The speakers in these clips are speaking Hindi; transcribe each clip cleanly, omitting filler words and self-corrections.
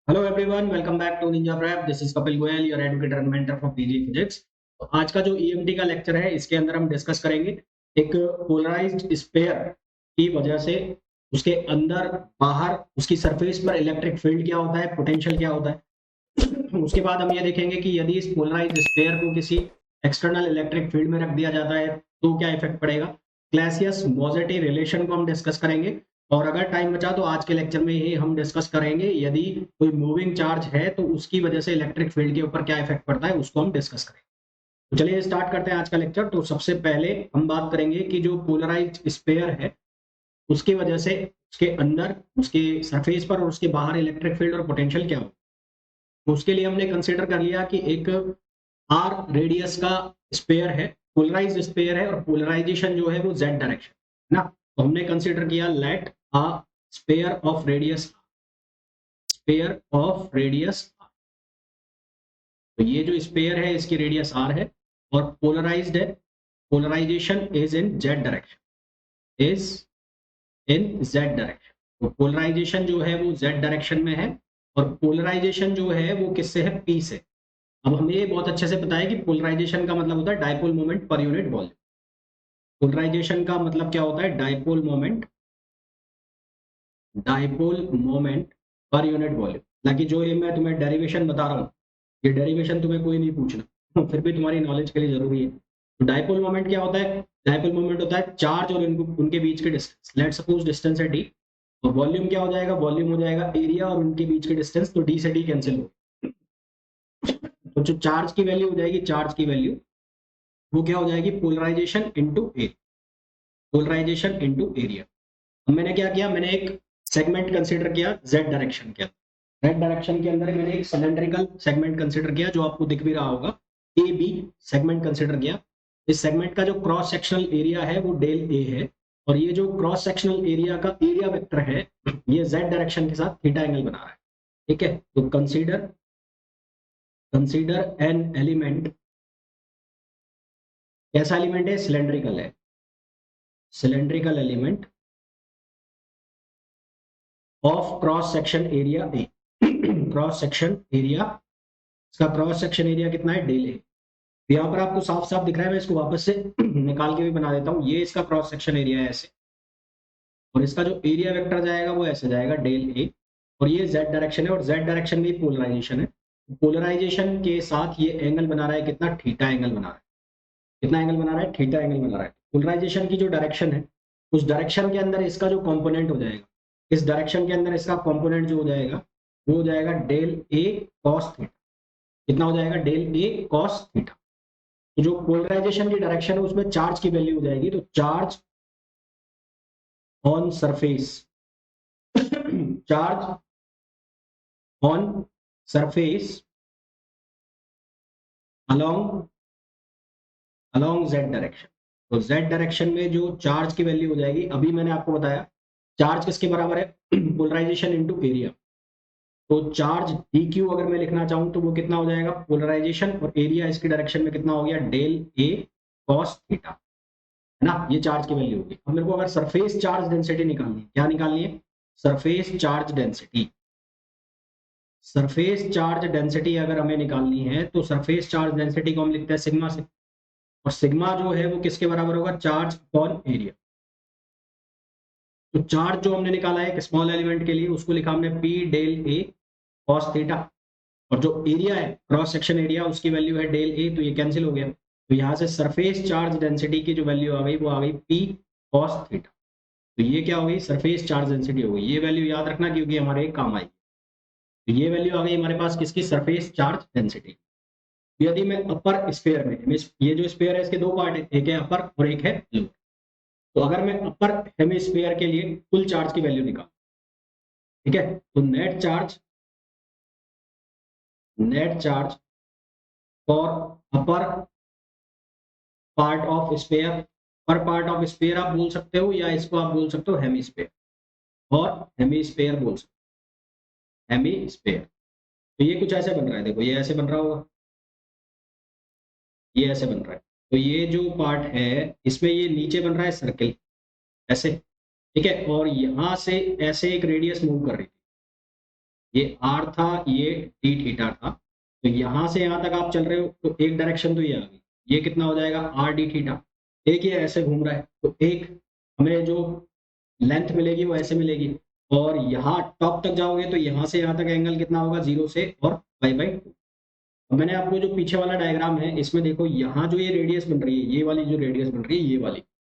Hello everyone, welcome back to ninja prep. This is Kapil Goyal, your educator and mentor for PG physics. तो आज का जो ईएमटी का लेक्चर है, इसके अंदर हम डिस्कस करेंगे एक पोलराइज्ड स्फीयर की वजह से उसके अंदर बाहर उसकी सरफेस पर इलेक्ट्रिक फील्ड क्या होता है, पोटेंशियल क्या होता है। उसके बाद हम ये देखेंगे कि यदि इस पोलराइज्ड स्फीयर को किसी एक्सटर्नल इलेक्ट्रिक फील्ड में रख दिया जाता है तो क्या इफेक्ट पड़ेगा। क्लैसियस मोजेटी रिलेशन को हम डिस्कस करेंगे। और अगर टाइम बचा तो आज के लेक्चर में ही हम डिस्कस करेंगे यदि कोई मूविंग चार्ज है तो उसकी वजह से इलेक्ट्रिक फील्ड के ऊपर क्या इफेक्ट पड़ता है, उसको हम डिस्कस करेंगे। तो चलिए स्टार्ट करते हैं आज का लेक्चर। तो सबसे पहले हम बात करेंगे कि जो पोलराइज्ड स्फीयर है उसकी वजह से उसके अंदर उसके सरफेस पर और उसके बाहर इलेक्ट्रिक फील्ड और पोटेंशियल क्या हो। तो उसके लिए हमने कंसिडर कर लिया कि एक आर रेडियस का स्फीयर है, पोलराइज्ड स्फीयर है, और पोलराइजेशन जो है वो जेड डायरेक्शन है ना। तो हमने कंसिडर किया let a sphere of radius, sphere of radius. तो ये जो स्फीयर है इसकी रेडियस आर है और पोलराइज्ड है। Polarisation is in Z direction, is in Z direction. तो पोलराइजेशन जो है वो जेड डायरेक्शन में है और पोलराइजेशन जो है वो किससे है, पी से। अब हमें ये बहुत अच्छे से पता है कि पोलराइजेशन का मतलब होता है dipole moment per unit volume. Polarisation का मतलब क्या होता है, dipole moment, dipole moment per unit volume. हालांकि जो ये मैं तुम्हें डेरिवेशन बता रहा हूँ, ये डेरिवेशन तुम्हें कोई नहीं पूछना फिर भी तुम्हारी नॉलेज के लिए जरूरी है। तो डायपोल मोमेंट क्या होता है, डायपोल मोमेंट होता है चार्ज और उनके बीच के डिस्टेंस। लेट्स सपोज डिस्टेंस है डी, और वॉल्यूम क्या हो जाएगा, वॉल्यूम हो जाएगा एरिया और उनके बीच के डिस्टेंस। तो डी से डी कैंसिल हो, तो जो चार्ज की वैल्यू हो जाएगी, चार्ज की वैल्यू वो क्या हो जाएगी, polarisation into area, polarisation into area. अब मैंने क्या किया, मैंने एक सेगमेंट कंसीडर किया जेड डायरेक्शन के अंदर। जेड डायरेक्शन के अंदर मैंने एक सिलेंड्रिकल सेगमेंट कंसीडर किया जो आपको दिख भी रहा होगा, ए बी सेगमेंट कंसीडर किया। इस सेगमेंट का जो क्रॉस सेक्शनल एरिया है वो डेल ए है, और ये जो क्रॉस सेक्शनल एरिया का एरिया वेक्टर है ये जेड डायरेक्शन के साथ थीटा एंगल बना रहा है। ठीक है, तो कंसीडर कंसीडर एन एलिमेंट, कैसा एलिमेंट है, सिलेंड्रिकल है, cylindrical element of cross section area A. Cross section area, इसका क्रॉस सेक्शन एरिया कितना है, डेल ए। यहाँ पर आपको साफ साफ दिख रहा है, मैं इसको वापस से निकाल के भी बना देता हूँ। ये इसका क्रॉस सेक्शन एरिया है ऐसे, और इसका जो एरिया वेक्टर जाएगा वो ऐसे जाएगा डेल ए, और ये जेड डायरेक्शन है और जेड डायरेक्शन में पोलराइजेशन है। पोलराइजेशन के साथ ये एंगल बना रहा है कितना, थीटा एंगल बना रहा है। कितना एंगल बना रहा है, थीटा एंगल बना रहा है। पोलराइजेशन की जो डायरेक्शन है उस डायरेक्शन के अंदर इसका जो कंपोनेंट हो जाएगा, इस डायरेक्शन के अंदर इसका कंपोनेंट जो हो जाएगा वो हो जाएगा डेल ए कॉस थीटा। कितना हो जाएगा, डेल ए कॉस थीटा। तो जो पोलराइजेशन की डायरेक्शन है उसमें चार्ज की वैल्यू हो जाएगी, तो charge on surface charge on surface along along Z direction. तो जेड डायरेक्शन में जो चार्ज की वैल्यू हो जाएगी, अभी मैंने आपको बताया चार्ज किसके बराबर है, पोलराइजेशन इनटू एरिया। तो चार्ज डी क्यू अगर मैं लिखना चाहूं तो वो कितना हो जाएगा, पोलराइजेशन और एरिया इसकी डायरेक्शन में कितना हो गया, डेल ए कॉस थीटा, है ना। ये चार्ज की वैल्यू होगी। अब मेरे को अगर सरफेस चार्ज डेंसिटी निकालनी है, क्या निकालनी है, surface charge density. Surface charge density अगर हमें निकालनी है तो सरफेस चार्ज डेंसिटी को हम लिखते हैं सिग्मा से, और सिग्मा जो है वो किसके बराबर होगा, चार्ज अपॉन एरिया। तो चार्ज जो हमने निकाला है एक स्मॉल एलिमेंट के लिए उसको लिखा हमने P del A cos theta, और जो एरिया है क्रॉस सेक्शन एरिया उसकी वैल्यू है डेल ए, तो ये कैंसिल हो गया। तो यहाँ से सरफेस चार्ज डेंसिटी की जो वैल्यू आ गई वो आ गई पी कॉस थीटा। तो ये क्या हो गई, सरफेस चार्ज डेंसिटी हो गई। ये वैल्यू याद रखना क्योंकि हमारे काम आएगी। तो ये वैल्यू आ गई हमारे पास किसकी, सरफेस चार्ज डेंसिटी। यदि मैं अपर स्फीयर में, ये जो स्फीयर है इसके दो पार्ट है, एक है अपर और एक है लोअर। तो अगर मैं अपर हेमिस्फीयर के लिए कुल चार्ज की वैल्यू निकाल, ठीक है, तो net charge for upper part of sphere, पर पार्ट ऑफ स्फीयर आप बोल सकते हो या इसको आप बोल सकते हो हेमिस्फीयर, और हेमिस्फीयर बोल सकते हो, हेमिस्फीयर। तो ये कुछ ऐसे बन रहा है, देखो ये ऐसे बन रहा होगा, ये ऐसे बन रहा है। तो ये जो पार्ट है इसमें ये नीचे बन रहा है सर्किल ऐसे, ठीक है, और यहां से ऐसे एक रेडियस मूव कर रही थी, ये r था, ये d थीटा था। तो यहाँ से यहाँ तक आप चल रहे हो तो एक डायरेक्शन तो ये आ गई, ये कितना हो जाएगा r d थीटा। एक ये ऐसे घूम रहा है तो एक हमें जो लेंथ मिलेगी वो ऐसे मिलेगी, और यहाँ टॉप तक जाओगे तो यहाँ से यहाँ तक एंगल कितना होगा, 0 से और π/2। मैंने आपको जो पीछे वाला डायग्राम है इसमें देखो, यहाँ जो ये रेडियस बन रही है, ये वाली जो रेडियस बन रही है,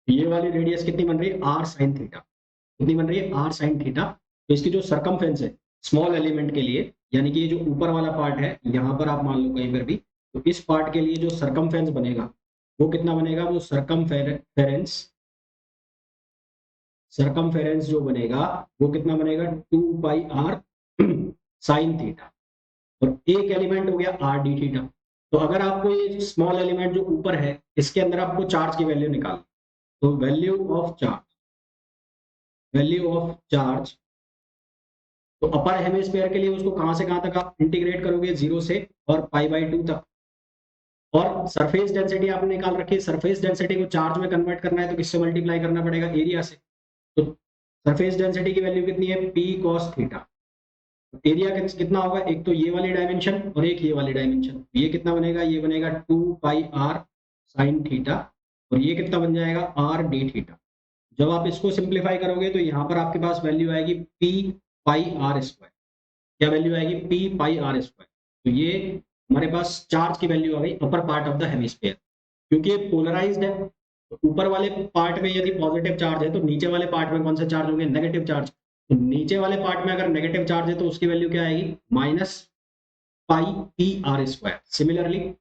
ये वाली रेडियस कितनी बन रही है, r sin थीटा। कितनी बन रही है, r sin थीटा। तो इसकी जो सरकमफेरेंस है स्मॉल एलिमेंट के लिए, यानी कि ये जो ऊपर वाला पार्ट है यहाँ पर आप मान लो कहीं पर भी, तो इस पार्ट के लिए जो सरकमफेरेंस बनेगा वो कितना बनेगा, वो सरकमफेरेंस जो बनेगा वो कितना बनेगा, 2πr sin थीटा। और एक एलिमेंट हो गया r d थीटा। तो अगर आपको ये स्मॉल एलिमेंट जो ऊपर है इसके अंदर आपको चार्ज की वैल्यू निकाल, तो वैल्यू ऑफ चार्ज, तो अपर हेमिस्फीयर के लिए उसको कहां से कहां तक आप इंटीग्रेट करोगे, 0 से और π/2 तक। और सरफेस डेंसिटी आपने निकाल रखी है, सरफेस डेंसिटी को चार्ज में कन्वर्ट करना है तो किससे मल्टीप्लाई करना पड़ेगा, एरिया से। तो सरफेस डेंसिटी की वैल्यू कितनी है, p cos थीटा। एरिया कितना होगा, एक तो ये वाली डायमेंशन और एक ये वाली डायमेंशन, ये कितना बनेगा, ये बनेगा 2πr sin थीटा, और ये कितना बन जाएगा, r d थीटा। जब आप इसको सिंप्लीफाई करोगे तो यहाँ पर आपके पास वैल्यू आएगी p πr²। क्या वैल्यू आएगी, p πr²। तो ये हमारे पास चार्ज की वैल्यू आ गई upper part of the hemisphere. क्योंकि ये पोलराइज्ड है तो ऊपर वाले पार्ट में यदि पॉजिटिव चार्ज है तो नीचे वाले पार्ट में कौन सा चार्ज होंगे, नेगेटिव चार्ज। तो नीचे वाले पार्ट में अगर नेगेटिव चार्ज है तो उसकी वैल्यू क्या आएगी, -πpr²।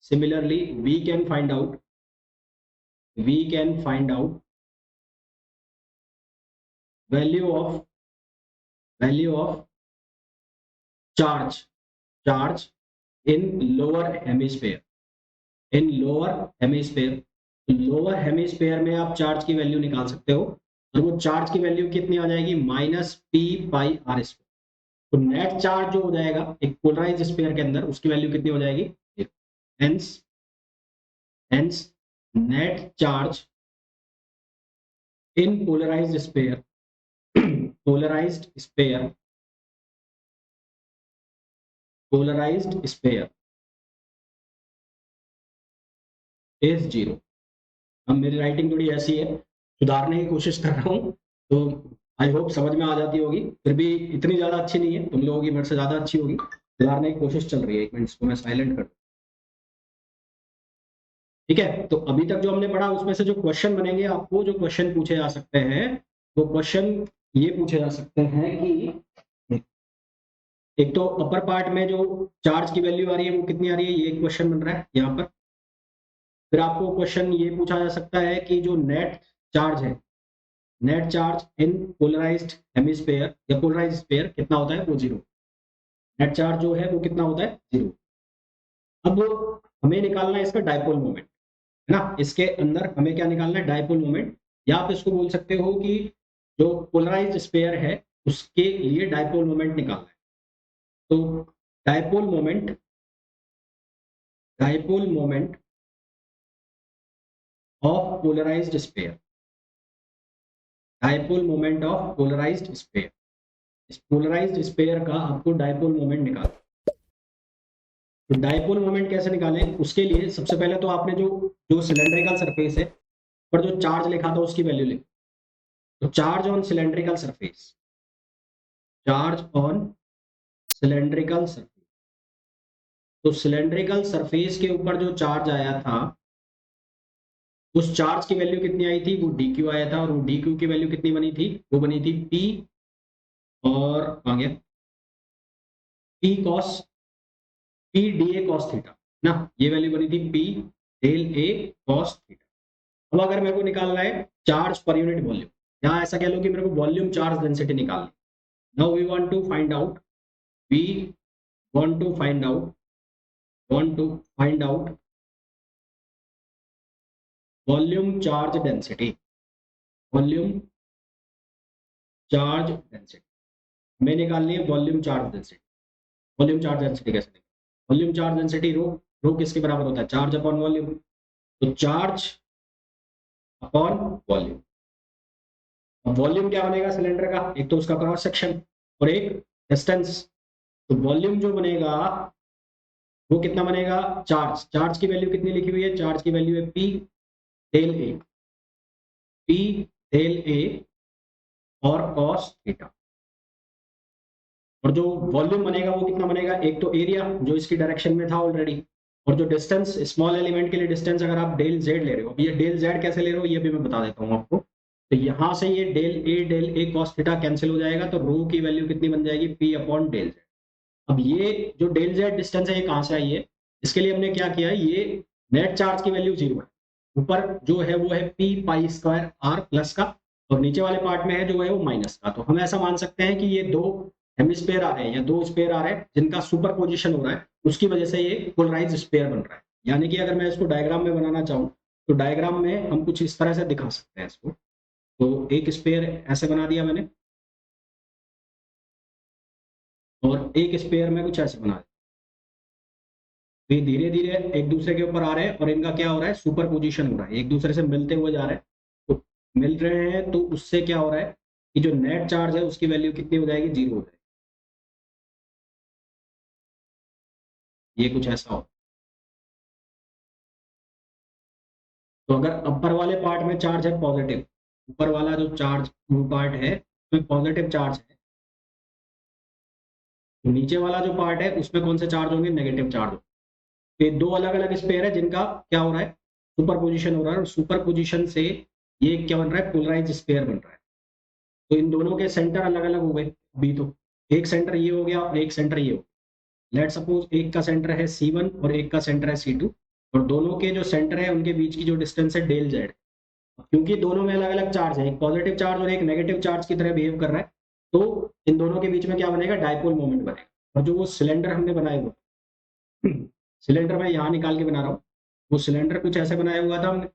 Similarly we can find out value of charge in lower hemisphere। Lower hemisphere में आप चार्ज की वैल्यू निकाल सकते हो, और वो चार्ज की वैल्यू कितनी आ जाएगी, -p/r²। तो नेट चार्ज जो हो जाएगा एक पोलराइज्ड स्फीयर के अंदर, उसकी वैल्यू कितनी हो जाएगी, hence net charge in polarised sphere is 0। अब मेरी राइटिंग थोड़ी ऐसी है, सुधारने की कोशिश कर रहा हूँ, तो आई होप समझ में आ जाती होगी। फिर भी इतनी ज़्यादा अच्छी नहीं है, तुम लोगों की मेरे से ज़्यादा अच्छी होगी। सुधारने की कोशिश चल रही है। एक मिनट, इसको मैं साइलेंट कर दूं। ठीक है, तो अभी तक जो हमने पढ़ा उसमें से जो क्वेश्चन बनेंगे, आपको जो क्वेश्चन पूछे जा सकते हैं वो क्वेश्चन ये पूछे जा सकते हैं कि एक तो अपर पार्ट में जो चार्ज की वैल्यू आ रही है वो कितनी आ रही है, ये क्वेश्चन बन रहा है यहाँ पर। फिर आपको क्वेश्चन ये पूछा जा सकता है कि जो net charge in polarised hemisphere या पोलराइज्ड स्फीयर कितना होता है, वो 0। नेट चार्ज जो है वो कितना होता है, 0। अब हमें निकालना है इसका डायपोल मोमेंट, है ना। इसके अंदर हमें क्या निकालना है, डायपोल मोमेंट, या आप इसको बोल सकते हो कि जो पोलराइज्ड स्फीयर है उसके लिए डायपोल मोमेंट निकालना है। तो dipole moment of polarised sphere, इस पोलराइज्ड स्फीयर का आपको डायपोल मोमेंट निकालना। तो डायपोल मोमेंट कैसे निकालें, उसके लिए सबसे पहले तो आपने जो सिलेंड्रिकल सरफेस है पर जो चार्ज लिखा था उसकी वैल्यू लिखो। तो चार्ज ऑन सिलेंड्रिकल सरफेस, तो सिलेंड्रिकल सरफेस के ऊपर जो चार्ज आया था उस चार्ज की वैल्यू कितनी आई थी, वो dq आया था, और वो dq की वैल्यू कितनी बनी थी, वो बनी थी p, और कहां गया, p dA cos थीटा ना, ये वैल्यू बनी थी p del A cos theta. अब अगर मेरे को निकालना है चार्ज पर यूनिट वॉल्यूम, यहाँ ऐसा कह लो कि मेरे को वॉल्यूम चार्ज डेंसिटी निकालनी। Now we want to find out volume charge density. हमें निकालनी है वॉल्यूम चार्ज डेंसिटी। कैसे निकालें, वॉल्यूम चार्ज डेंसिटी रो किसके बराबर होता है, चार्ज अपॉन वॉल्यूम। तो चार्ज अपॉन वॉल्यूम, अब वॉल्यूम क्या बनेगा सिलेंडर का, एक तो उसका क्रॉस सेक्शन और एक डिस्टेंस। तो वॉल्यूम जो बनेगा वो कितना बनेगा, चार्ज। चार्ज की वैल्यू कितनी लिखी हुई है, चार्ज की वैल्यू है P del A, P del A और कॉस थीटा। और जो वॉल्यूम बनेगा वो कितना बनेगा, एक तो एरिया जो इसकी डायरेक्शन में था ऑलरेडी, और जो डिस्टेंस स्मॉल एलिमेंट के लिए डिस्टेंस अगर आप डेल जेड ले रहे हो, ये डेल जेड कैसे ले रहे हो ये भी मैं बता देता हूँ आपको। तो यहाँ से ये del A cos theta cancel हो जाएगा, तो रो की वैल्यू कितनी बन जाएगी, पी अपॉन डेल जेड। अब ये जो डेल जेड डिस्टेंस है ये कहाँ से आई है, इसके लिए हमने क्या किया, ये नेट चार्ज की वैल्यू 0 है, ऊपर जो है वो है P pi square R plus का, और नीचे वाले पार्ट में है जो है वो माइनस का। तो हम ऐसा मान सकते हैं कि ये दो हेमिस्फेयर आ रहे हैं या दो स्पेयर आ रहे हैं जिनका सुपर पोजिशन हो रहा है, उसकी वजह से ये पोलराइज स्पेयर बन रहा है। यानी कि अगर मैं इसको डायग्राम में बनाना चाहूँ तो डायग्राम में हम कुछ इस तरह से दिखा सकते हैं इसको। तो एक स्पेयर ऐसे बना दिया मैंने, और एक स्पेयर में कुछ ऐसे बना दिया। तो ये धीरे धीरे एक दूसरे के ऊपर आ रहे हैं और इनका क्या हो रहा है, सुपर पोजिशन हो रहा है, एक दूसरे से मिलते हुए जा रहे हैं। तो मिल रहे हैं तो उससे क्या हो रहा है कि जो नेट चार्ज है उसकी वैल्यू कितनी हो जाएगी, 0 हो जाएगी। ये कुछ ऐसा हो। तो अगर अपर वाले पार्ट में चार्ज है पॉजिटिव, ऊपर वाला जो चार्ज वो पार्ट है उसमें पॉजिटिव चार्ज है, तो नीचे वाला जो पार्ट है उसमें कौन से चार्ज होंगे, नेगेटिव चार्ज होंगे। ये दो अलग अलग स्पेयर है जिनका क्या हो रहा है, सुपर पोजिशन हो रहा है, और सुपर पोजिशन से ये क्या बन रहा है, पोलराइज स्पेयर बन रहा है। तो इन दोनों के सेंटर अलग अलग हो गए बी, तो एक सेंटर ये हो गया और एक सेंटर ये हो गया। लेट सपोज एक का सेंटर है C1 और एक का सेंटर है C2, और दोनों के जो सेंटर है उनके बीच की जो डिस्टेंस है डेल जेड। क्योंकि दोनों में अलग अलग चार्ज है, एक पॉजिटिव चार्ज और एक नेगेटिव चार्ज की तरह बिहेव कर रहा है, तो इन दोनों के बीच में क्या बनेगा, डायपोल मोमेंट बनेगा। और जो वो सिलेंडर हमने बनाया हुआ, सिलेंडर मैं यहाँ निकाल के बना रहा हूँ, वो सिलेंडर कुछ ऐसे बनाया हुआ था हमने।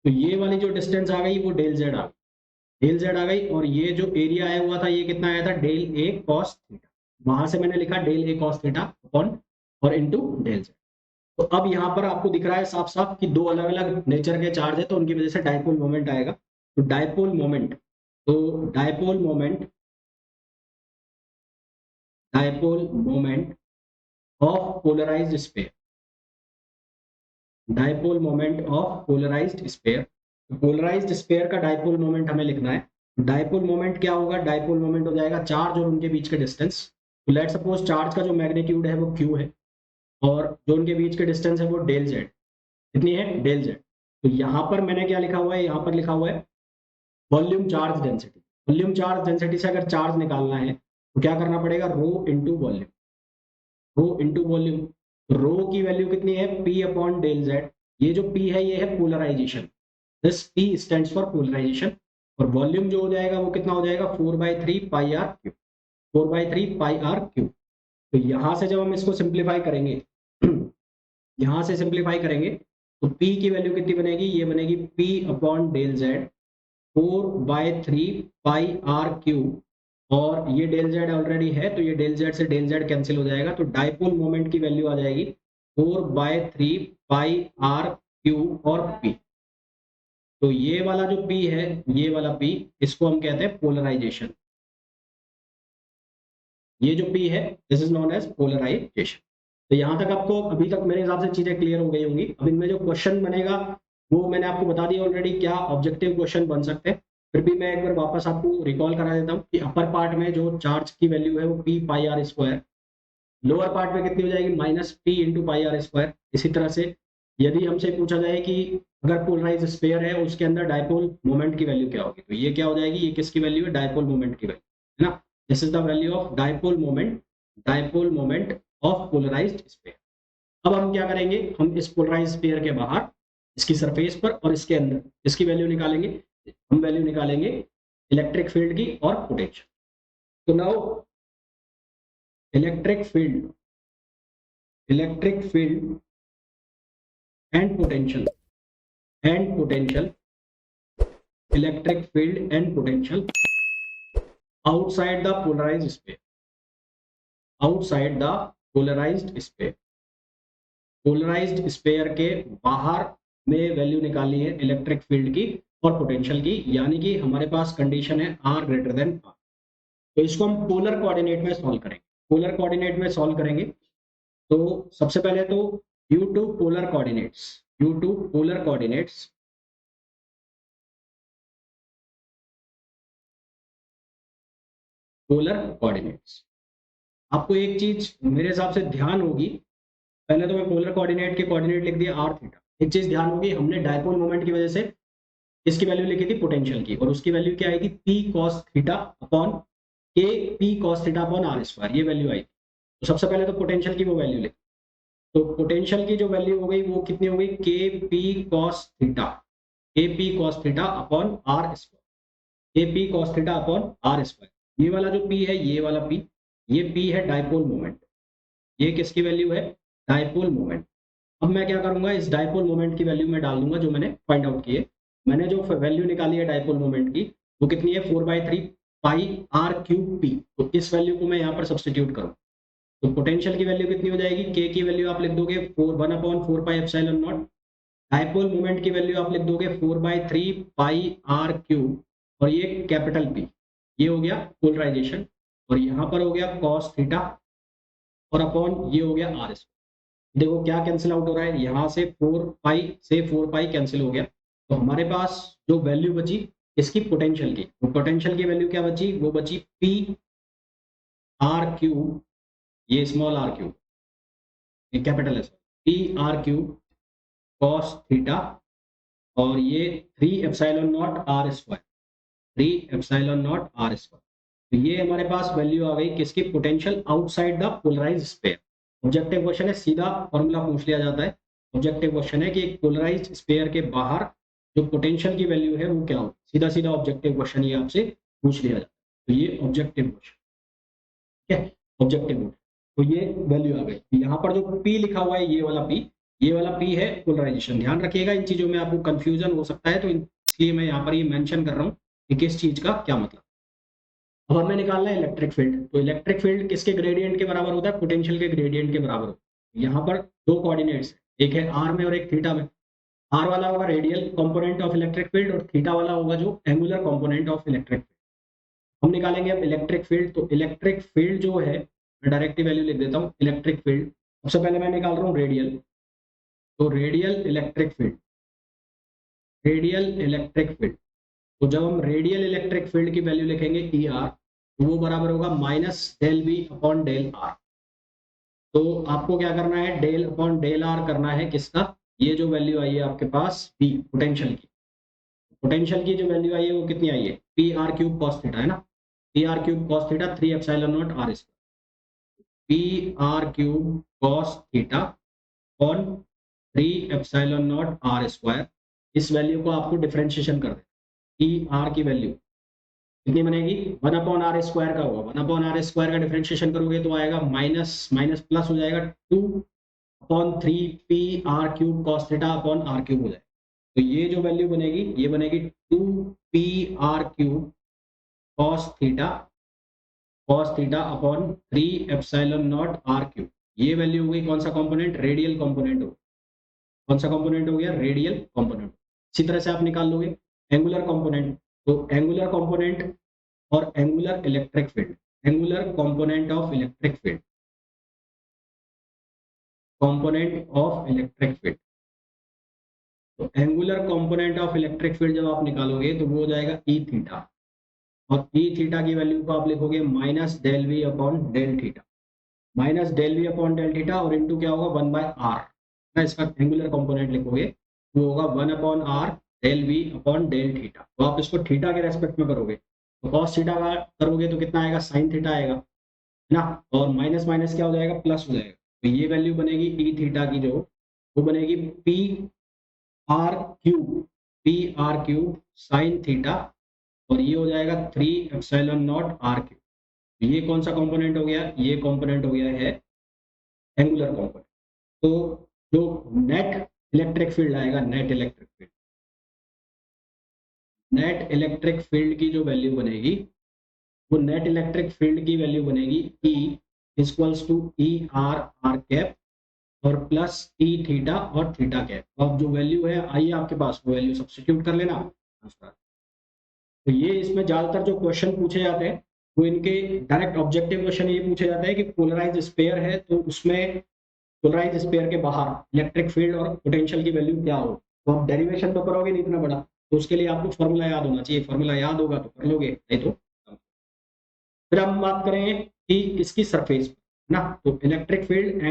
तो ये वाली जो डिस्टेंस आ गई वो डेल जेड आ गई, डेल जेड आ गई, और ये जो एरिया आया हुआ था ये कितना आया था, डेल ए कॉस थीटा। वहां से मैंने लिखा del A cos theta upon और इनटू डेल जेड। तो अब यहाँ पर आपको दिख रहा है साफ साफ कि दो अलग अलग नेचर के चार्ज है, तो उनकी वजह से डायपोल मोमेंट आएगा। तो डायपोल मोमेंट, तो dipole moment, dipole moment of polarised sphere, dipole moment of polarised sphere. Polarised sphere का डायपोल मोमेंट हमें लिखना है। डायपोल मोमेंट क्या होगा, डायपोल मोमेंट हो जाएगा चार्ज और उनके बीच के डिस्टेंस। तो लेट सपोज चार्ज का जो मैग्नीट्यूड है वो क्यू है, और जो उनके बीच के डिस्टेंस है वो डेल जेड, कितनी है, डेल जेड। तो यहाँ पर मैंने क्या लिखा हुआ है, यहाँ पर लिखा हुआ है volume charge density. Volume charge density से अगर चार्ज निकालना है तो क्या करना पड़ेगा, rho into volume, rho into volume. रो की वैल्यू कितनी है, पी अपॉन डेल जेड। ये जो पी है ये है polarisation, this P stands for polarisation. और वॉल्यूम जो हो जाएगा वो कितना हो जाएगा, 4/3 pi are cube, 4/3 pi are cube. तो यहाँ से जब हम इसको सिंप्लीफाई करेंगे, यहाँ से सिंप्लीफाई करेंगे तो P की वैल्यू कितनी बनेगी, ये बनेगी P upon del Z 4/3 pi are cube, और ये डेल जेड ऑलरेडी है तो ये डेल जेड से डेल जेड कैंसिल हो जाएगा, तो डायपोल मोमेंट की वैल्यू आ जाएगी 4/3 पाई आर क्यूब और P। तो ये वाला जो P है, ये वाला P, इसको हम कहते हैं पोलराइजेशन। ये जो P है this is known as polarisation. तो यहाँ तक आपको अभी तक मेरे हिसाब से चीजें क्लियर हो गई होंगी। अब इनमें जो क्वेश्चन बनेगा वो मैंने आपको बता दिया ऑलरेडी, क्या ऑब्जेक्टिव क्वेश्चन बन सकते हैं। फिर भी मैं एक बार वापस आपको रिकॉल करा देता हूँ कि अपर पार्ट में जो चार्ज की वैल्यू है वो P pi are square, lower part में कितनी हो जाएगी, minus P into pi are square. इसी तरह से यदि हमसे पूछा जाए कि अगर पोलराइज स्फीयर है उसके अंदर डायपोल मोमेंट की वैल्यू क्या होगी, तो ये क्या हो जाएगी, ये किसकी वैल्यू है, डायपोल मोमेंट की वैल्यू है ना। This is the value of dipole moment, dipole moment of polarised sphere. अब हम क्या करेंगे, हम इस पोलराइज्ड स्फीयर के बाहर, इसकी सरफेस पर और इसके अंदर इसकी वैल्यू निकालेंगे। हम वैल्यू निकालेंगे इलेक्ट्रिक फील्ड की और पोटेंशियल। तो now electric field, electric field and potential, and potential, electric field and potential outside the polarised sphere, outside the polarised sphere. Polarised sphere के बाहर में वैल्यू निकालनी है इलेक्ट्रिक फील्ड की और पोटेंशियल की, यानी कि हमारे पास कंडीशन है r ग्रेटर देन r। तो इसको हम पोलर कोऑर्डिनेट में सॉल्व करेंगे। पोलर कोऑर्डिनेट में सॉल्व करेंगे तो सबसे पहले तो due to polar coordinates, due to polar coordinates, polar coordinates, आपको एक चीज मेरे हिसाब से ध्यान होगी, पहले तो मैं पोलर कोऑर्डिनेट के कोऑर्डिनेट लिख दिया r थीटा। एक चीज ध्यान होगी, हमने डायपोल मोमेंट की वजह से इसकी वैल्यू लिखी थी पोटेंशियल की, और उसकी वैल्यू क्या आई थी, p cos theta upon k p cos theta upon r square, ये वैल्यू आई थी। तो सबसे पहले तो पोटेंशियल की वो वैल्यू लिख, तो पोटेंशियल की जो वैल्यू हो गई वो कितनी हो गई, k p cos theta, k p cos theta upon are square, k p cos theta upon are square. ये वाला जो पी है, ये वाला पी, ये पी है डायपोल मोमेंट, ये किसकी वैल्यू है, डायपोल मोमेंट। अब मैं क्या करूंगा, इस डायपोल मोमेंट की वैल्यू मैं डाल दूंगा जो मैंने फाइंड आउट की है। मैंने जो वैल्यू निकाली है डायपोल मोमेंट की, वो कितनी है, 4/3 पाई आर क्यूब पी। तो इस वैल्यू को मैं यहाँ पर सब्सटीट्यूट करूँ तो पोटेंशियल की वैल्यू कितनी हो जाएगी, के की वैल्यू आप लिख दोगे 1/4 pi epsilon not, dipole moment की वैल्यू आप लिख दोगे 4/3 पाई आर क्यूब, और ये कैपिटल पी, ये हो गया पोलराइजेशन, और यहाँ पर हो गया कॉस थीटा, और अपॉन ये हो गया आर स्क्वायर। देखो क्या कैंसिल आउट हो रहा है, यहाँ से 4 पाई से 4 पाई कैंसिल हो गया, तो हमारे पास जो वैल्यू बची इसकी पोटेंशियल की, तो पोटेंशियल की वैल्यू क्या बची, वो बची पी आर क्यूब, ये स्मॉल आर क्यूब, ये कैपिटल है, P are cube cos theta, और ये 3 epsilon naught are square, 3 epsilon naught are square. तो ये हमारे पास वैल्यू आ गई किसकी, potential outside the polarised sphere. Objective question है, सीधा फॉर्मूला पूछ लिया जाता है। ऑब्जेक्टिव क्वेश्चन है कि एक पोलराइज्ड स्फीयर के बाहर जो पोटेंशियल की वैल्यू है वो क्या हो, सीधा सीधा ऑब्जेक्टिव क्वेश्चन ये आपसे पूछ लिया जाता है। तो ये ऑब्जेक्टिव क्वेश्चन, ठीक है, ऑब्जेक्टिव क्वेश्चन। तो ये वैल्यू आ गई। यहाँ पर जो P लिखा हुआ है, ये वाला P, ये वाला P है पोलराइजेशन। ध्यान रखिएगा, इन चीजों में आपको कंफ्यूजन हो सकता है, तो इसलिए मैं यहाँ पर ये मेंशन कर रहा हूँ कि किस चीज का क्या मतलब। अब हमें निकालना है इलेक्ट्रिक फील्ड। तो इलेक्ट्रिक फील्ड किसके ग्रेडियंट के बराबर होता है, पोटेंशियल के ग्रेडियंट के बराबर होता है। यहाँ पर दो कोऑर्डिनेट्स, एक है आर में और एक थीटा में। आर वाला होगा radial component of electric field, और थीटा वाला होगा जो angular component of electric field. हम निकालेंगे अब इलेक्ट्रिक फील्ड। तो इलेक्ट्रिक फील्ड जो है, मैं डायरेक्टली वैल्यू लिख देता हूँ, इलेक्ट्रिक फील्ड सबसे पहले मैं निकाल रहा हूँ रेडियल। तो radial electric field, radial electric field, तो जब हम रेडियल इलेक्ट्रिक फील्ड की वैल्यू लिखेंगे ई आर, तो वो बराबर होगा minus del B upon del R. तो आपको क्या करना है, डेल अपॉन डेल आर करना है किसका, ये जो वैल्यू आई है आपके पास बी पोटेंशियल की। पोटेंशियल की जो वैल्यू आई है वो कितनी आई है, P are cube cos theta है ना, P are cube cos theta 3 epsilon naught are square, P are cube cos theta on 3 epsilon naught are square. इस वैल्यू को आपको डिफरेंशिएशन कर दे, पी आर की वैल्यू कितनी बनेगी, 1 अपॉन आर स्क्वायर का होगा, 1 अपॉन आर स्क्वायर का डिफरेंशिएशन करोगे तो आएगा माइनस माइनस प्लस हो जाएगा 2/3 P are cube cos theta upon R cube हो जाएगा। तो ये जो वैल्यू बनेगी, ये बनेगी 2 P are cube cos theta upon 3 epsilon naught R cube. ये वैल्यू हो गई कौन सा कंपोनेंट, रेडियल कंपोनेंट हो, कौन सा कंपोनेंट हो गया, रेडियल कंपोनेंट। इसी तरह से आप निकाल लोगे एंगुलर कंपोनेंट। तो एंगुलर कंपोनेंट और angular electric field, angular component of electric field, component of electric field. तो angular component of electric field जब आप निकालोगे तो वो हो जाएगा ई थीटा, और ई थीटा की वैल्यू को आप लिखोगे minus del V upon del theta, minus del V upon del theta, और इंटू क्या होगा 1/r ना, इसका एंगुलर कंपोनेंट लिखोगे वो होगा 1/r del V upon del theta. तो आप इसको थीटा के रेस्पेक्ट में करोगे, तो कॉस थीटा का करोगे तो कितना आएगा, साइन थीटा आएगा है ना, और माइनस माइनस क्या हो जाएगा, प्लस हो जाएगा। तो ये वैल्यू बनेगी ई थीटा की जो, वो बनेगी P R cube, P R cube sine theta, और ये हो जाएगा 3 एप्सिलॉन नॉट आर क्यूब। ये कौन सा कंपोनेंट हो गया, ये कंपोनेंट हो गया है एंगुलर कंपोनेंट। तो जो नेट इलेक्ट्रिक फील्ड आएगा, net electric field, net electric field की जो वैल्यू बनेगी, वो नेट इलेक्ट्रिक फील्ड की वैल्यू बनेगी E equals to E R R cap और प्लस ई थीटा और थीटा कैप। तो अब जो वैल्यू है आई है आपके पास, वो वैल्यू सब्स्टिट्यूट कर लेना। तो ये इसमें ज्यादातर जो क्वेश्चन पूछे जाते हैं वो इनके डायरेक्ट ऑब्जेक्टिव क्वेश्चन ये पूछे जाते हैं कि पोलराइज स्फीयर है तो उसमें पोलराइज स्फीयर के बाहर इलेक्ट्रिक फील्ड और पोटेंशियल की वैल्यू क्या हो। तो आप डेरिवेशन तो करोगे नहीं इतना बड़ा, तो उसके लिए आपको फॉर्मूला याद होना चाहिए, फॉर्मूला याद होगा तो कर लोगे, नहीं तो। फिर हम बात करें कि इसकी सरफेस ना, तो electric field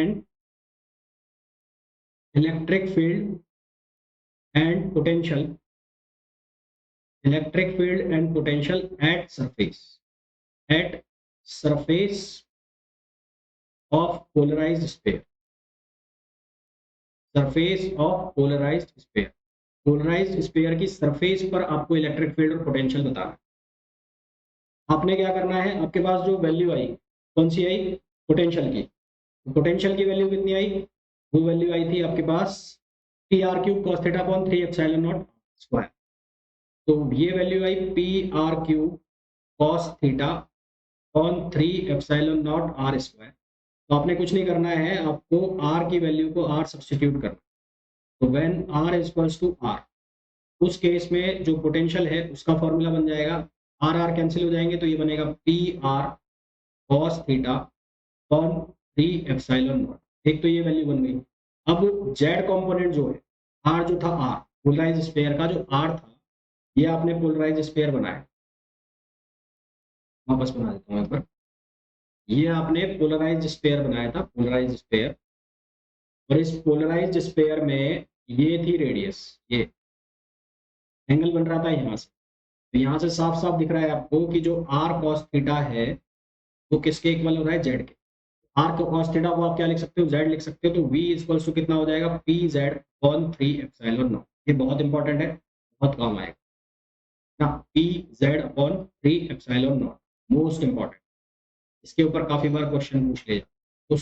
and potential, electric field and potential at surface of polarised sphere, surface of polarised sphere, polarised sphere की सरफेस पर आपको इलेक्ट्रिक फील्ड और पोटेंशियल बताना है। आपने क्या करना है, आपके पास जो वैल्यू आई कौन सी आई, पोटेंशियल की, पोटेंशियल की वैल्यू कितनी आई, वो वैल्यू आई थी आपके पास p are cube cos theta upon 3 epsilon naught square. तो ये वैल्यू आई p are cube cos theta upon 3 epsilon naught are square. तो आपने कुछ नहीं करना है, आपको आर की वैल्यू को आर सब्स्टिट्यूट करना। तो when R equals to R, उस केस में जो पोटेंशियल है उसका फॉर्मूला बन जाएगा, आर आर कैंसिल हो जाएंगे तो ये बनेगा P R cos theta upon 3 epsilon not. एक तो ये वैल्यू बन गई। अब जेड कंपोनेंट जो है, आर जो था, आर पोलराइज स्फीयर का जो आर था, ये आपने पोलराइज स्फीयर बनाया, वापस बना देता हूँ एक बार। ये आपने पोलराइज स्फीयर बनाया था, पोलराइज स्फीयर, और इस पोलराइज स्फीयर में ये थी रेडियस, ये एंगल बन रहा था यहाँ से। तो यहाँ से साफ साफ दिख रहा है आपको कि जो आर कॉस थीटा है वो किसके इक्वल हो रहा है, जेड के। आर को कॉस थीटा को आप क्या लिख सकते हो, जेड लिख सकते हो। तो v इक्वल्स टू कितना हो जाएगा, P Z upon 3 epsilon not. ये बहुत इंपॉर्टेंट है, बहुत काम आएगा ना, P Z upon 3 epsilon not, most important. इसके ऊपर काफी बार क्वेश्चन पूछ लिया तो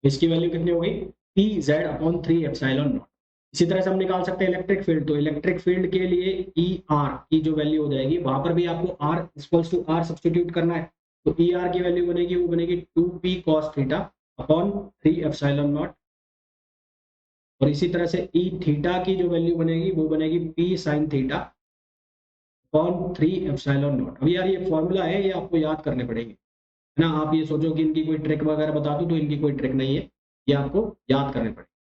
इसकी वैल्यू कितनी हो गई, P Z upon 3 epsilon not. इसी तरह से हम निकाल सकते हैं इलेक्ट्रिक फील्ड। तो इलेक्ट्रिक फील्ड के लिए ई आर की जो वैल्यू हो जाएगी, वहां पर भी आपको R equals to R substitute करना है। तो ई आर की वैल्यू बनेगी, वो बनेगी 2p cos theta upon 3 epsilon naught. और इसी तरह से ई थीटा की जो वैल्यू बनेगी वो बनेगी p sin theta upon 3 epsilon not. अब यार ये फॉर्मूला है, ये आपको याद करने पड़ेंगे, है ना। आप ये सोचो कि इनकी कोई ट्रिक वगैरह बता दूं, तो इनकी कोई ट्रिक नहीं है, ये आपको याद करने पड़ेंगे।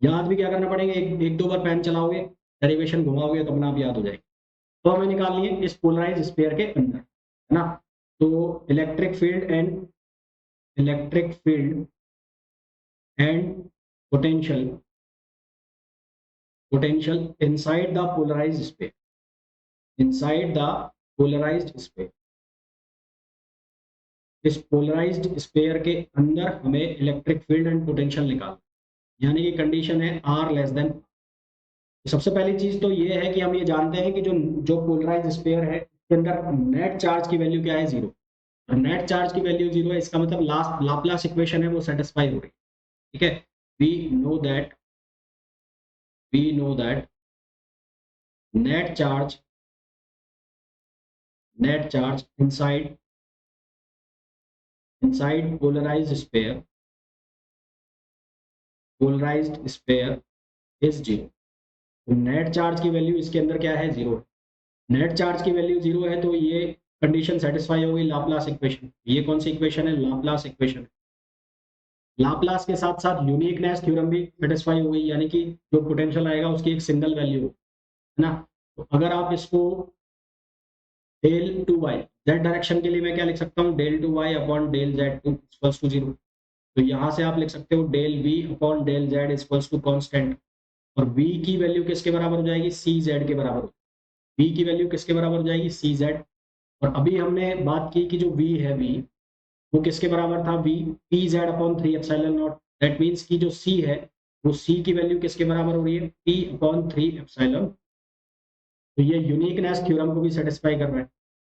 याद भी क्या करना पड़ेंगे, एक दो बार पेन चलाओगे, डेरिवेशन घुमाओगे तो अपना आप याद हो जाएगी। तो हमें निकालनी है इस पोलराइज स्फीयर के अंदर, है ना। तो electric field and potential inside the polarised sphere, inside the polarised sphere. इस पोलराइज्ड स्फीयर के अंदर हमें इलेक्ट्रिक फील्ड एंड पोटेंशियल निकालना, यानी कि कंडीशन है आर लेस देन। सबसे पहली चीज तो ये है कि हम ये जानते हैं कि जो जो पोलराइज स्फीयर है उसके अंदर नेट चार्ज की वैल्यू क्या है, जीरो। और नेट चार्ज की वैल्यू जीरो है, इसका मतलब लास्ट लाप्लास इक्वेशन है वो सेटिस्फाई हो रही है, ठीक है। We know that net charge inside polarised sphere is zero. तो नेट चार्ज की वैल्यू इसके अंदर क्या है, जीरो है। नेट चार्ज की वैल्यू जीरो है तो ये कंडीशन सेटिस्फाई हो गई, लाप्लास इक्वेशन। ये कौन सी इक्वेशन है, लाप्लास इक्वेशन। लाप्लास के साथ साथ यूनिकनेस थ्योरम भी सेटिस्फाई हो गई, यानी कि जो पोटेंशियल आएगा उसकी एक सिंगल वैल्यू है ना। तो अगर आप इसको del two Y, Z direction के लिए मैं क्या लिख सकता हूँ, del two Y upon del Z two equals to zero. तो यहाँ से आप लिख सकते हो del V upon del Z equals to constant. और v की वैल्यू किसके बराबर हो जाएगी, सी जेड के बराबर। v की वैल्यू किसके बराबर हो जाएगी, सी जेड। और अभी हमने बात की कि जो v है, v वो किसके बराबर था, v P Z upon 3 epsilon not. That means कि जो c है वो c की वैल्यू किसके बराबर हो रही है, p अपॉन 3 एप्सिलॉन। तो ये यूनिकनेस थ्योरम को भी सेटिस्फाई कर रहा है।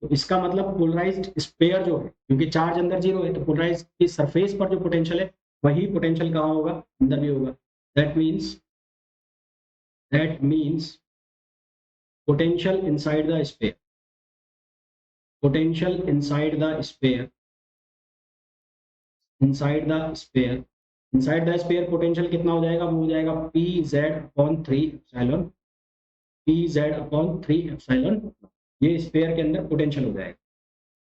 तो इसका मतलब पोलराइज्ड स्फीयर जो है, क्योंकि चार्ज अंदर जीरो है, तो पोलराइज की सरफेस पर जो पोटेंशियल है वही पोटेंशियल कहाँ होगा, अंदर भी होगा। That means potential inside the sphere, potential inside the sphere, inside the sphere, inside the sphere potential कितना हो जाएगा, वो हो जाएगा P Z upon 3 epsilon P Z upon 3 epsilon, ये स्फीयर के अंदर पोटेंशियल हो जाएगा।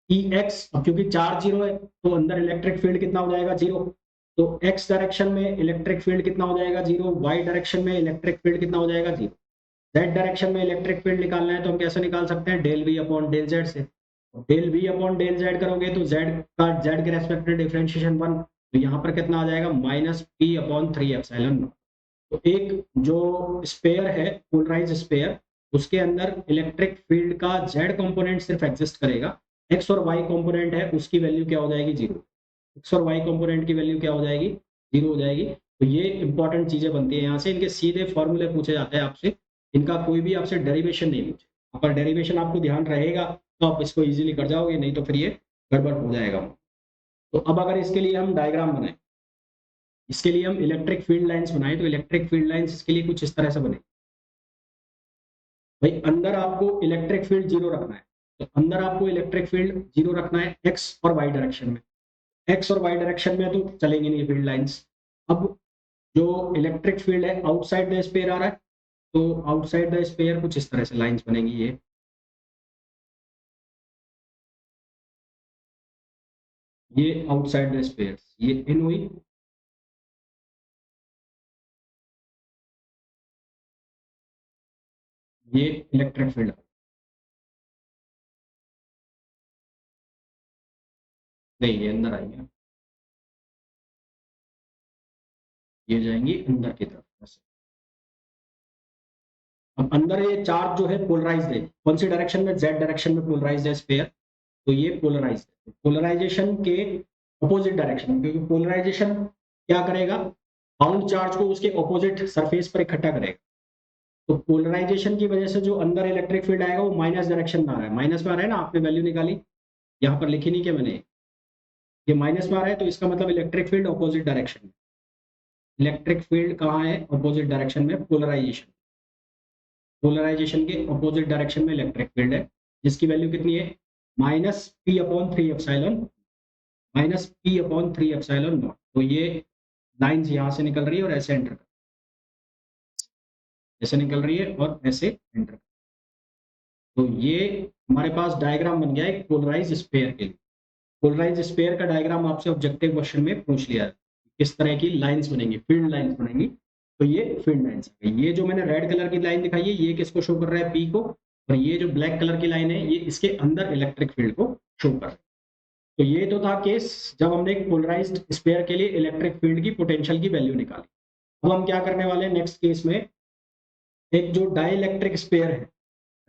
ई एक्स, अब क्योंकि चार्ज जीरो है तो अंदर इलेक्ट्रिक फील्ड कितना हो जाएगा, जीरो। तो एक्स डायरेक्शन में इलेक्ट्रिक फील्ड कितना हो जाएगा, जीरो। वाई डायरेक्शन में इलेक्ट्रिक फील्ड कितना हो जाएगा, जीरो। जेड डायरेक्शन में इलेक्ट्रिक फील्ड निकालना है तो हम कैसे निकाल सकते हैं, del V upon del Z से। Del V upon del z करोगे तो जेड का जेड के रेस्पेक्ट में डिफरेंशिएशन 1, तो यहाँ पर कितना आ जाएगा, माइनस पी अपॉन 3 एप्सिलॉन। तो एक जो स्पेयर है, पोलराइज स्पेयर, उसके अंदर इलेक्ट्रिक फील्ड का जेड कंपोनेंट सिर्फ एग्जिस्ट करेगा, एक्स और वाई कंपोनेंट है उसकी वैल्यू क्या हो जाएगी, जीरो। एक्स और वाई कंपोनेंट की वैल्यू क्या हो जाएगी, जीरो हो जाएगी। तो ये इंपॉर्टेंट चीजें बनती है, यहाँ से इनके सीधे फॉर्मूले पूछे जाते हैं आपसे, इनका कोई भी आपसे डेरिवेशन नहीं पूछे। अगर डेरिवेशन आपको ध्यान रहेगा तो आप इसको इजीली कर जाओगे, नहीं तो फिर ये गड़बड़ हो जाएगा। तो अब अगर इसके लिए हम डायग्राम बनाएं, इसके लिए हम इलेक्ट्रिक फील्ड लाइंस बनाएं, तो इलेक्ट्रिक फील्ड लाइंस इसके लिए कुछ इस तरह से बने। भाई अंदर आपको इलेक्ट्रिक फील्ड जीरो रखना है, तो अंदर आपको इलेक्ट्रिक फील्ड जीरो रखना है एक्स और वाई डायरेक्शन में। एक्स और वाई डायरेक्शन में तो चलेंगे नहीं फील्ड लाइंस। अब जो इलेक्ट्रिक फील्ड है आउटसाइड द स्पेयर आ रहा है, तो आउटसाइड द स्पेयर कुछ इस तरह से लाइंस बनेंगी, ये आउटसाइड द स्पेयर, ये इन हुई। ये इलेक्ट्रिक फील्ड, नहीं ये अंदर आएंगे, ये जाएंगी अंदर की तरफ ऐसे। अब अंदर ये चार्ज जो है पोलराइज्ड है, कौन सी डायरेक्शन में, जेड डायरेक्शन में पोलराइज्ड है स्पेयर, तो ये पोलराइज्ड है। पोलराइजेशन के अपोजिट डायरेक्शन, क्योंकि पोलराइजेशन क्या करेगा, बाउंड चार्ज को उसके अपोजिट सरफेस पर इकट्ठा करेगा। तो पोलराइजेशन की वजह से जो अंदर इलेक्ट्रिक फील्ड आएगा वो माइनस डायरेक्शन में आ रहा है, माइनस में आ रहा है ना, आपने वैल्यू निकाली, यहाँ पर लिखी नहीं क्या मैंने, ये माइनस में आ रहा है, तो इसका मतलब इलेक्ट्रिक फील्ड अपोजिट डायरेक्शन में। इलेक्ट्रिक फील्ड कहाँ है, अपोजिट डायरेक्शन में, पोलराइजेशन, पोलराइजेशन के अपोजिट डायरेक्शन में इलेक्ट्रिक फील्ड है, जिसकी वैल्यू कितनी है, minus P upon 3 epsilon, minus P upon 3 epsilon naught. तो ये लाइंस यहाँ से निकल रही है और ऐसे एंटर, ऐसे निकल रही है और ऐसे एंटर। तो ये हमारे पास डायग्राम बन गया एक पोलराइज स्पेयर के लिए। पोलराइज स्पेयर का डायग्राम आपसे ऑब्जेक्टिव क्वेश्चन में पूछ लिया है, किस तरह की लाइंस बनेंगी, फील्ड लाइंस बनेंगी। तो ये फील्ड लाइंस है। ये जो मैंने रेड कलर की लाइन दिखाई है, ये किसको शो कर रहा है, पी को, और ये जो ब्लैक कलर की लाइन है ये इसके अंदर इलेक्ट्रिक फील्ड को शो कर रहा है। तो ये तो था केस जब हमने एक पोलराइज्ड स्पेयर के लिए इलेक्ट्रिक फील्ड की पोटेंशियल की वैल्यू निकाली। अब हम क्या करने वाले हैं नेक्स्ट केस में, एक जो डाई इलेक्ट्रिक स्पेयर है,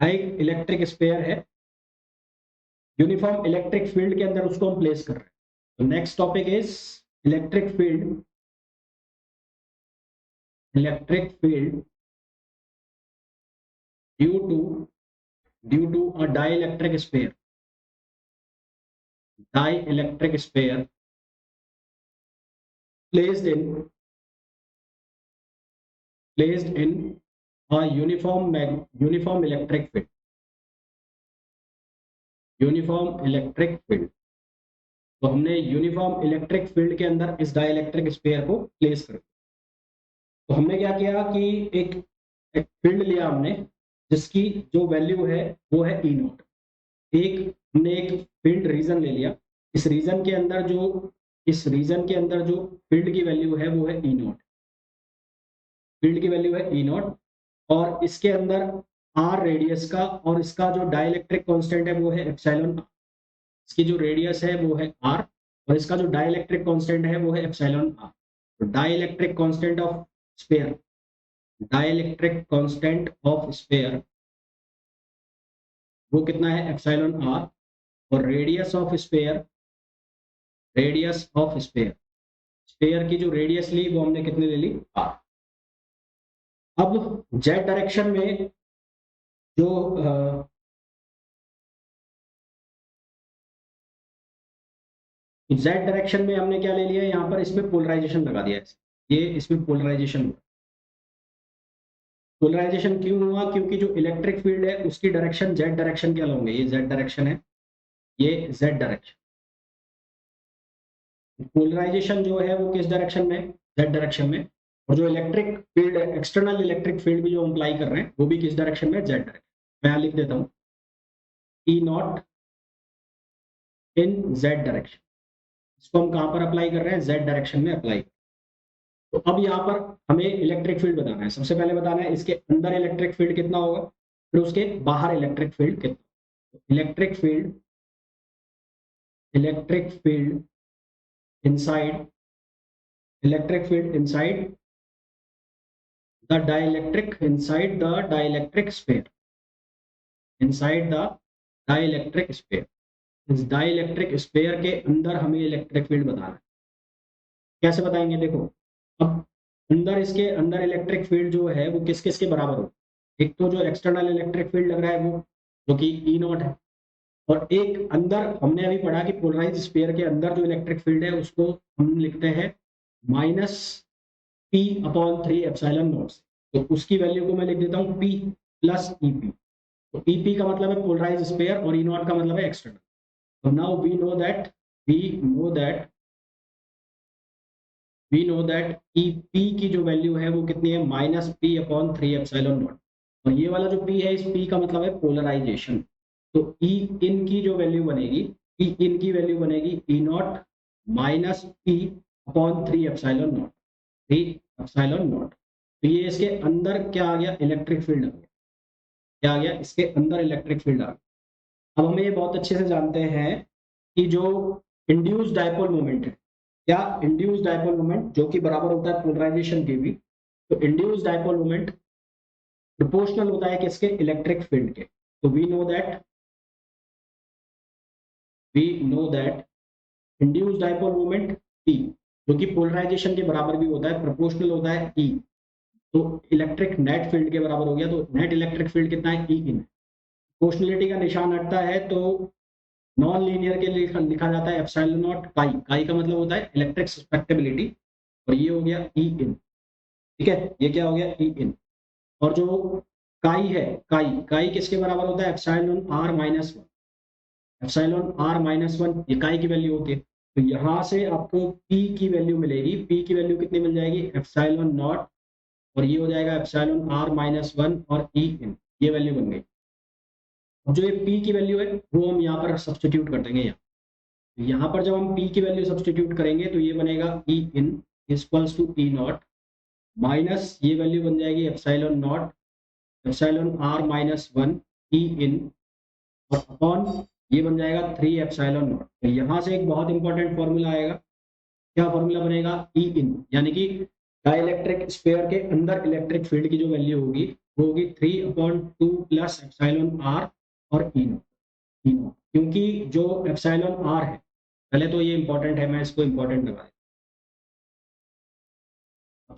डाई इलेक्ट्रिक स्पेयर है, यूनिफॉर्म इलेक्ट्रिक फील्ड के अंदर उसको हम प्लेस कर रहे हैं। तो next topic is electric field, electric field due to a dielectric sphere, dielectric sphere placed in a uniform electric field, uniform electric field. तो हमने यूनिफॉर्म इलेक्ट्रिक फील्ड के अंदर इस डाइलेक्ट्रिक स्पेयर को प्लेस कर, तो हमने क्या किया कि एक फील्ड लिया हमने जिसकी जो वैल्यू है वो है ई नॉट। एक हमने एक फील्ड रीजन ले लिया, इस रीजन के अंदर जो, इस रीजन के अंदर जो फील्ड की वैल्यू है वो है ई नॉट, फील्ड की वैल्यू है ई नॉट, और इसके अंदर आर रेडियस का, और इसका जो डाइलेक्ट्रिक कांस्टेंट है वो है एप्सिलॉन। इसकी जो रेडियस है वो है आर, और इसका जो डाइलेक्ट्रिक कांस्टेंट है वो है एप्सिलॉन आर। तो dielectric constant of sphere, dielectric constant of sphere वो कितना है, एप्सिलॉन आर, और radius of sphere, radius of sphere, sphere की जो रेडियस ली वो हमने कितनी ले ली, आर। अब जेड डायरेक्शन में जो जेड डायरेक्शन में हमने क्या ले लिया, यहाँ पर इसमें पोलराइजेशन लगा दिया है, ये इसमें पोलराइजेशन, पोलराइजेशन क्यों हुआ, क्योंकि जो इलेक्ट्रिक फील्ड है उसकी डायरेक्शन जेड डायरेक्शन के अलॉन्ग है, ये जेड डायरेक्शन है, ये जेड डायरेक्शन। पोलराइजेशन जो है वो किस डायरेक्शन में, जेड डायरेक्शन में। और जो इलेक्ट्रिक फील्ड है, एक्सटर्नल इलेक्ट्रिक फील्ड भी जो अप्लाई कर रहे हैं वो भी किस डायरेक्शन में, जेड डायरेक्शन। मैं यहाँ लिख देता हूँ ई नॉट इन जेड डायरेक्शन। इसको हम कहाँ पर अप्लाई कर रहे हैं, जेड डायरेक्शन में अप्लाई। तो अब यहाँ पर हमें इलेक्ट्रिक फील्ड बताना है। सबसे पहले बताना है इसके अंदर इलेक्ट्रिक फील्ड कितना होगा, फिर उसके बाहर इलेक्ट्रिक फील्ड कितना। Electric field inside electric field inside the dielectric sphere, inside the dielectric sphere. इस डाइलेक्ट्रिक स्फीयर के अंदर हमें इलेक्ट्रिक फील्ड बताना है। कैसे बताएंगे, देखो अब अंदर, इसके अंदर इलेक्ट्रिक फील्ड जो है वो किस किस के बराबर हो। एक तो जो एक्सटर्नल इलेक्ट्रिक फील्ड लग रहा है वो, जो कि ई नॉट है, और एक अंदर हमने अभी पढ़ा कि पोलराइज स्फीयर के अंदर जो इलेक्ट्रिक फील्ड है उसको हम लिखते हैं minus P upon 3 epsilon naught. तो उसकी वैल्यू को मैं लिख देता हूँ पी प्लस ई पी। तो ई पी का मतलब है पोलराइज स्फीयर और ई नॉट का मतलब है एक्सटर्नल। तो now we know that E P की जो वैल्यू है वो कितनी है, minus P upon 3 epsilon naught. और ये वाला जो पी है, इस पी का मतलब है पोलराइजेशन। तो ई इन की जो वैल्यू बनेगी, ई इन की वैल्यू बनेगी E naught minus P upon 3 epsilon naught, 3 epsilon naught. तो ये इसके अंदर क्या आ गया, इलेक्ट्रिक फील्ड आ गया। क्या आ गया, इसके अंदर इलेक्ट्रिक फील्ड आ गया। अब हमें ये बहुत अच्छे से जानते हैं कि जो इंड्यूस्ड डायपोल मोमेंट है, क्या इंड्यूस्ड डायपोल मोमेंट जो कि बराबर होता है पोलराइजेशन के भी, तो इंड्यूस्ड डायपोल मोमेंट प्रोपोर्शनल होता है किसके, इलेक्ट्रिक फील्ड के। तो we know that induced dipole moment E, जो कि पोलराइजेशन के बराबर भी होता है, प्रोपोर्शनल होता है E। तो इलेक्ट्रिक नेट फील्ड के बराबर हो गया। तो नेट इलेक्ट्रिक फील्ड कितना है, E इन। प्रोपोर्शनलिटी का निशान हटता है तो नॉन लीनियर के लिए लिखा जाता है एप्सिलॉन नॉट काई। काई का मतलब होता है इलेक्ट्रिक सस्पेक्टेबिलिटी, और ये हो गया ई इन। ठीक है, ये क्या हो गया, ई इन। और जो काई है, काई काई किसके बराबर होता है, epsilon are minus one. Epsilon are minus one ये काई की वैल्यू होती है। तो यहाँ से आपको पी की वैल्यू मिलेगी। पी की वैल्यू कितनी मिल जाएगी, एप्सिलॉन नॉट, और ये हो जाएगा एप्सिलॉन आर माइनस वन और ई इन, ये वैल्यू बन गई। अब जो ये पी की वैल्यू है वो हम यहाँ पर सब्सटीट्यूट कर देंगे। यहाँ पर जब हम p की वैल्यू सब्सटीट्यूट करेंगे तो ये बनेगा E in equals to E naught minus, ये वैल्यू बन जाएगी epsilon naught, epsilon are minus one E in, और अपॉन ये बन जाएगा 3 एप्सिलॉन नॉट। तो यहाँ से एक बहुत इंपॉर्टेंट फॉर्मूला आएगा। क्या फॉर्मूला बनेगा, ई इन, यानी कि डाइलेक्ट्रिक स्फीयर के अंदर इलेक्ट्रिक फील्ड की जो वैल्यू होगी वो होगी 3/2 प्लस एप्सिलॉन आर और ई नॉट। क्योंकि जो एप्सिलॉन आर है, पहले तो ये इंपॉर्टेंट है, मैं इसको इंपॉर्टेंट लगा,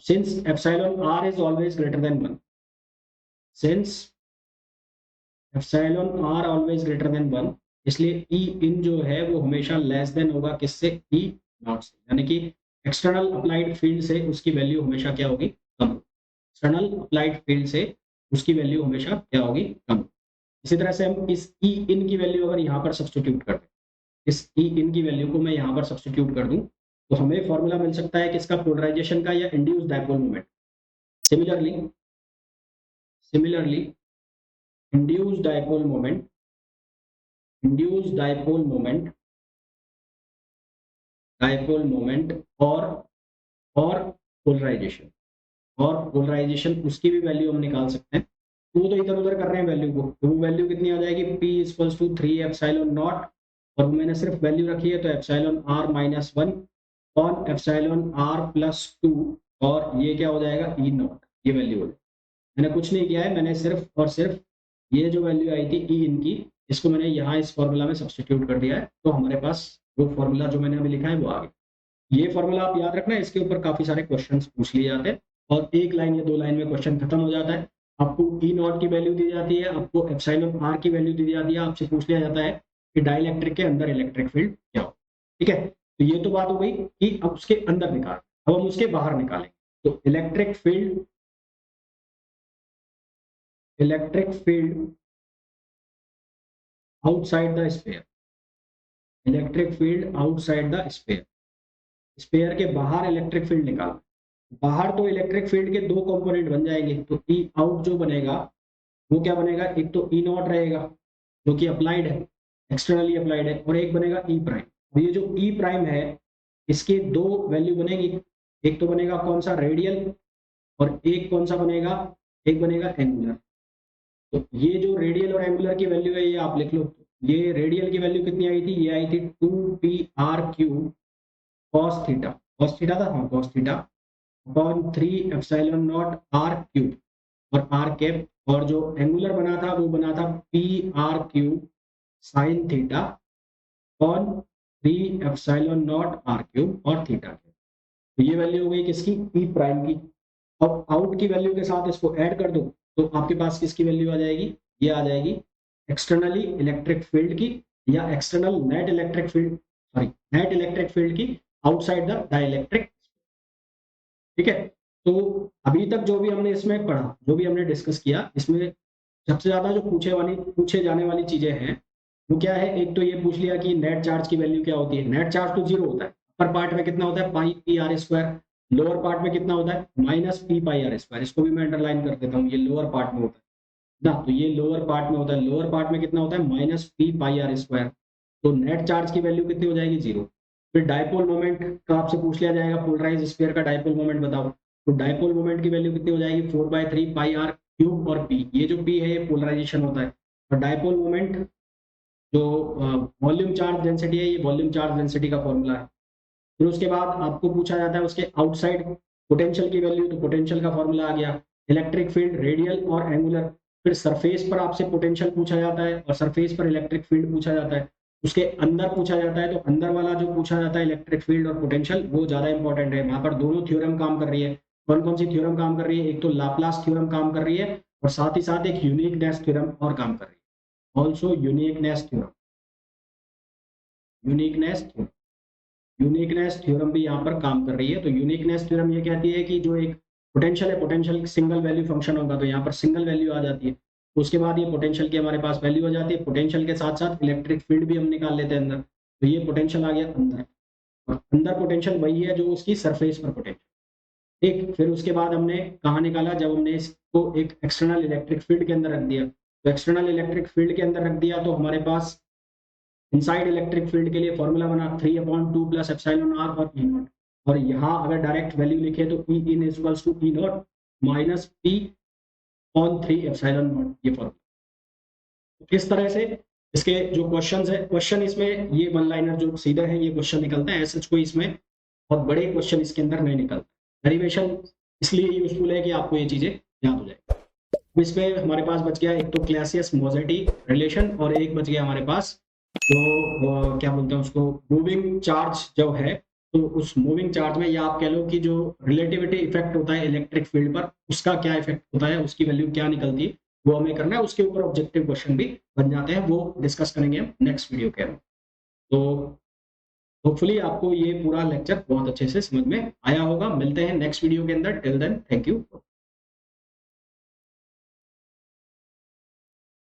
since epsilon r is always greater than 1, since epsilon r always greater than 1, इसलिए E in जो है वो हमेशा लेस देन होगा किससे, E नॉट से। यानी कि एक्सटर्नल अप्लाइड फील्ड से उसकी वैल्यू हमेशा क्या होगी, कम। एक्सटर्नल अप्लाइड फील्ड से उसकी वैल्यू हमेशा क्या होगी, कम। इसी तरह से हम इस E in की वैल्यू अगर यहाँ पर सब्सटीट्यूट कर दें, इस E in की वैल्यू को मैं यहाँ पर सब्सटीट्यूट कर दूं, तो हमें फॉर्मूला मिल सकता है किसका, पोलराइजेशन का या induced dipole moment. Similarly induced dipole moment और पोलराइजेशन उसकी भी वैल्यू हम निकाल सकते हैं। तो वो तो इधर उधर कर रहे हैं वैल्यू को, तो वो वैल्यू कितनी आ जाएगी, p equals to 3 epsilon naught, और मैंने सिर्फ वैल्यू रखी है तो एप्सिलॉन r माइनस वन और एप्सिलॉन r प्लस टू, और ये क्या हो जाएगा, ई नॉट, ये वैल्यू हो जाएगी। मैंने कुछ नहीं किया है, मैंने सिर्फ और सिर्फ ये जो वैल्यू आई थी ई इनकी, इसको मैंने यहाँ इस फॉर्मूला में सब्सटीट्यूट कर दिया है। तो हमारे पास वो फॉर्मूला जो मैंने अभी लिखा है वो आ गया। ये फॉर्मूला आप याद रखना, इसके ऊपर काफी सारे क्वेश्चंस पूछ लिए जाते हैं, और एक लाइन या 2 लाइन में क्वेश्चन खत्म हो जाता है। आपको ई नॉट की वैल्यू दी जाती है, आपको एप्सिलॉन आर की वैल्यू दी जाती है, आपसे पूछ लिया जाता है कि डाइलेक्ट्रिक के अंदर इलेक्ट्रिक फील्ड क्या हो। ठीक है, तो ये तो बात हो गई कि अब उसके अंदर निकाल, अब हम उसके बाहर निकालेंगे। तो electric field outside the sphere, electric field outside the sphere, sphere के बाहर इलेक्ट्रिक फील्ड निकालना। बाहर तो इलेक्ट्रिक फील्ड के दो कंपोनेंट बन जाएंगे, तो ई आउट जो बनेगा वो क्या बनेगा, एक तो ई नॉट रहेगा जो कि अप्लाइड है, एक्सटर्नली अप्लाइड है, और एक बनेगा ई प्राइम। तो ये जो ई प्राइम है इसके दो वैल्यू बनेगी, एक तो बनेगा कौन सा, रेडियल, और एक कौन सा बनेगा, एक बनेगा एंगुलर। तो ये जो रेडियल और एंगुलर की वैल्यू है ये आप लिख लो। ये रेडियल की वैल्यू कितनी आई थी, ये आई थी 2 πr³ cos theta, cos theta था, हाँ cos थीटा, अपॉन 3 ε0 r³ और आर कैप, और जो एंगुलर बना था वो बना था pr³ sin theta upon 3 ε0 r³ और थीटा। तो ये वैल्यू हो गई किसकी, ई प्राइम की। अब आउट की वैल्यू के साथ इसको ऐड कर दो तो आपके पास किसकी वैल्यू आ जाएगी, ये आ जाएगी एक्सटर्नली इलेक्ट्रिक फील्ड की, या external net electric field, sorry net electric field की आउटसाइड द डाइलेक्ट्रिक। ठीक है, तो अभी तक जो भी हमने इसमें पढ़ा, जो भी हमने डिस्कस किया, इसमें सबसे ज्यादा जो पूछे जाने वाली चीजें हैं वो क्या है, एक तो ये पूछ लिया कि नेट चार्ज की वैल्यू क्या होती है। नेट चार्ज तो जीरो होता है, अपर पार्ट में कितना होता है, pi P r square, lower part में कितना होता है, minus P pi are square. इसको भी मैं अंडरलाइन कर देता हूँ, ये लोअर पार्ट में होता है ना, तो ये लोअर पार्ट में होता है, लोअर पार्ट में कितना होता है, minus P pi are square. तो नेट चार्ज की वैल्यू कितनी हो जाएगी, जीरो। फिर डायपोल मोमेंट का आपसे पूछ लिया जाएगा, पोलराइज स्फीयर का डायपोल मोमेंट बताओ, तो डायपोल मोमेंट की वैल्यू कितनी हो जाएगी, 4/3 πr³ और पी, ये जो पी है ये पोलराइजेशन होता है। और डायपोल मोमेंट जो वॉल्यूम चार्ज डेंसिटी है, ये वॉल्यूम चार्ज डेंसिटी का फॉर्मूला है। फिर उसके बाद आपको पूछा जाता है उसके आउटसाइड पोटेंशियल की वैल्यू, तो पोटेंशियल का फॉर्मूला आ गया, इलेक्ट्रिक फील्ड रेडियल और एंगुलर। फिर सरफेस पर आपसे पोटेंशियल पूछा जाता है और सरफेस पर इलेक्ट्रिक फील्ड पूछा जाता है। उसके अंदर पूछा जाता है, तो अंदर वाला जो पूछा जाता है इलेक्ट्रिक फील्ड और पोटेंशियल, वो ज्यादा इंपॉर्टेंट है। वहां पर दोनों थ्योरम काम कर रही है। कौन कौन सी थ्योरम काम कर रही है, एक तो लाप्लास थ्योरम काम कर रही है, और साथ ही साथ एक यूनिकनेस थ्योरम और काम कर रही है, also uniqueness theorem, uniqueness theorem, uniqueness theorem भी यहाँ पर काम कर रही है। तो यूनिकनेस थ्योरम ये कहती है कि जो एक पोटेंशियल है, पोटेंशियल सिंगल वैल्यू फंक्शन होगा, तो यहाँ पर सिंगल वैल्यू आ जाती है। उसके बाद ये पोटेंशियल की हमारे पास वैल्यू आ जाती है, पोटेंशियल के साथ साथ इलेक्ट्रिक फील्ड भी हम निकाल लेते हैं अंदर। तो ये पोटेंशियल आ गया अंदर, और अंदर पोटेंशियल वही है जो उसकी सरफेस पर पोटेंशियल। ठीक, फिर उसके बाद हमने कहाँ निकाला, जब हमने इसको एक एक्सटर्नल इलेक्ट्रिक फील्ड के अंदर रख दिया। तो एक्सटर्नल इलेक्ट्रिक फील्ड के अंदर रख दिया तो हमारे पास इनसाइड इलेक्ट्रिक फील्ड के लिए फॉर्मूला बना 3/2 + ε0 और ई नॉट। और यहाँ अगर डायरेक्ट वैल्यू लिखे तो E in equals to E naught minus P on 3 ε0, ये फॉर्मूला। इस तरह से इसके जो क्वेश्चन है, क्वेश्चन इसमें ये वन लाइनर जो सीधे हैं ये क्वेश्चन निकलते हैं, ऐसे कोई इसमें बहुत बड़े क्वेश्चन इसके अंदर नहीं निकलते। डेरिवेशन इसलिए यूजफुल है कि आपको ये चीजें याद हो जाए। इसमें हमारे पास बच गया एक तो क्लासियस मोजेटी रिलेशन, और एक बच गया हमारे पास जो क्या बोलते हैं उसको, मूविंग चार्ज जो है। तो उस मूविंग चार्ज में, या आप कह लो कि जो रिलेटिविटी इफेक्ट होता है इलेक्ट्रिक फील्ड पर, उसका क्या इफेक्ट होता है, उसकी वैल्यू क्या निकलती है, वो हमें करना है। उसके ऊपर ऑब्जेक्टिव क्वेश्चन भी बन जाते हैं, वो डिस्कस करेंगे हम नेक्स्ट वीडियो के अंदर। तो होपफुली आपको ये पूरा लेक्चर बहुत अच्छे से समझ में आया होगा। मिलते हैं नेक्स्ट वीडियो के अंदर, टिल देन थैंक यू।